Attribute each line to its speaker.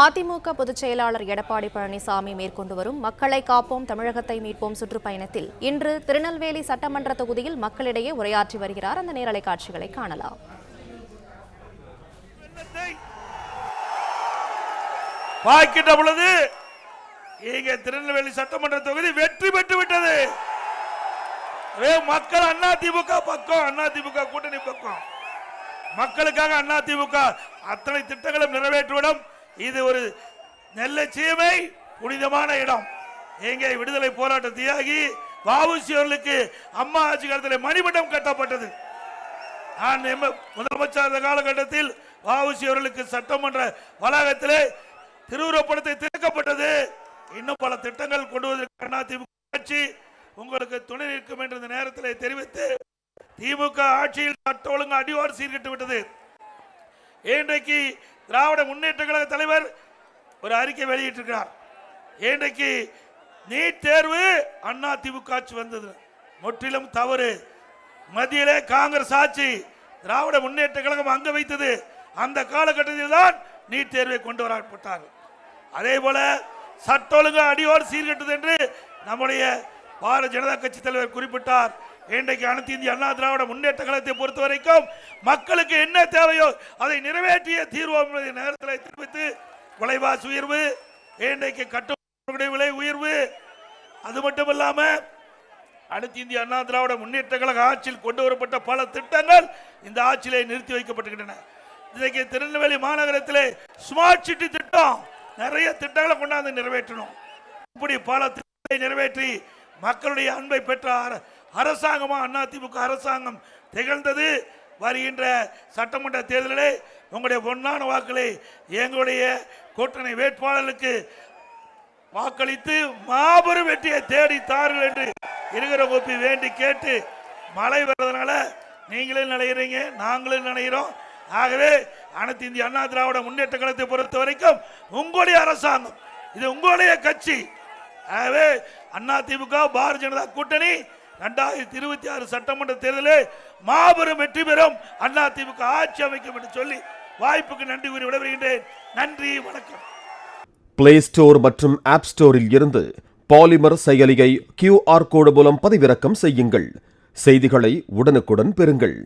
Speaker 1: அதிமுக பொதுச் செயலாளர் எடப்பாடி பழனிசாமி மேற்கொண்டு வரும் மக்களை காப்போம் தமிழகத்தை மீட்போம் சுற்றுப்பயணத்தில் இன்று திருநெல்வேலி சட்டமன்ற தொகுதியில் மக்களிடையே உரையாற்றி வருகிறார். அந்த நேரலை காட்சிகளை காணலாம்.
Speaker 2: வாய்க்கிட்ட பொழுது இங்க திருநெல்வேலி சட்டமன்ற தொகுதி வெற்றி பெற்று விட்டது. மக்கள் அதிமுக பக்கம், அதிமுக கூட்டணி பக்கம், மக்களுக்காக அதிமுக அத்தனை திட்டங்களும் நிறைவேற்றுவிடும். இது ஒரு நெல்லை சீமை புனிதமான இடம். எங்கே விடுதலை போராட்ட தியாகி வ.உ.சி. அவர்களுக்கு அம்மா ஆட்சி காலத்தில் மணிமண்டம் கட்டப்பட்டது. நான் முதலமைச்சர் காலகட்டத்தில் வ.உ.சி. அவர்களுக்கு சட்டமன்ற வளாகத்திலே திருவுருவப்படத்தை திறக்கப்பட்டது. இன்னும் பல திட்டங்கள் கொண்டு வருவதற்கு அதிமுக ஆட்சி உங்களுக்கு துணை நிற்கும் என்ற இந்த நேரத்தில் தெரிவித்து, திமுக ஆட்சியில் சட்ட ஒழுங்கு அடிவார் சீர்கட்டு விட்டது. இன்றைக்கு திராவிட முன்னேற்ற கழக தலைவர் ஒரு அறிக்கை வெளியிட்டிருக்கிறார். இன்றைக்கு நீட் தேர்வு அதிமுக ஆட்சி வந்தது முற்றிலும் தவறு. மத்தியிலே காங்கிரஸ் ஆட்சி, திராவிட முன்னேற்ற கழகம் அங்க வைத்தது. அந்த காலகட்டத்தில் தான் நீட் தேர்வை கொண்டு வரப்பட்டார்கள். அதே போல சட்ட ஒழுங்கு அடியோடு சீர்கட்டது என்று நம்முடைய பாரதிய ஜனதா கட்சி தலைவர் குறிப்பிட்டார். இன்றைக்கு அனைத்து இந்திய அண்ணா திராவிட முன்னேற்ற கழகத்தை பொறுத்த வரைக்கும் மக்களுக்கு என்ன தேவையோ அதை நிறைவேற்றிய தீர்வோம் நேரத்தில் தெரிவித்து, விலைவாசி உயர்வு, இன்றைக்கு கட்டுமான விலை உயர்வு, அது மட்டுமல்லாம அனைத்து இந்திய அண்ணா திராவிட முன்னேற்ற கழக ஆட்சியில் கொண்டு வரப்பட்ட பல திட்டங்கள் இந்த ஆட்சியிலே நிறுத்தி வைக்கப்பட்டுகின்றன. இன்றைக்கு திருநெல்வேலி மாநகரத்திலே ஸ்மார்ட் சிட்டி திட்டம், நிறைய திட்டங்களை கொண்டாந்து நிறைவேற்றணும். இப்படி பல திட்டங்களை நிறைவேற்றி மக்களுடைய அன்பை பெற்ற அரசாங்கமா அதிமுக அரசாங்கம் திகழ்ந்தது. வருகின்ற சட்டமன்ற தேர்தலிலே உங்களுடைய பொன்னான வாக்களை எங்களுடைய கூட்டணி வேட்பாளர்களுக்கு வாக்களித்து மாபெரும் வெற்றியை தேடி தாருங்கள் என்று இருக்கிற கோப்பி வேண்டி கேட்டு, மழை வர்றதுனால நீங்களும் நினைக்கிறீங்க, நாங்களும் நினைக்கிறோம். ஆகவே அனைத்து இந்திய அண்ணா திராவிட முன்னேற்ற கழகத்தை பொறுத்த வரைக்கும் உங்களுடைய அரசாங்கம், இது உங்களுடைய கட்சி. ஆகவே அதிமுக பாரதிய ஜனதா கூட்டணி 2026 சட்டமன்ற தேர்தலில் மாபெரும் வெற்றி பெறும், அதிமுக ஆட்சி அமைக்கும் என்று சொல்லி வாய்ப்புக்கு நன்றி கூறி விடைபெறுகின்றேன். நன்றி, வணக்கம்.
Speaker 3: பிளே ஸ்டோர் மற்றும் ஆப் ஸ்டோரில் இருந்து பாலிமர் செயலியை QR கோடு மூலம் பதிவிறக்கம் செய்யுங்கள். செய்திகளை உடனுக்குடன் பெறுங்கள்.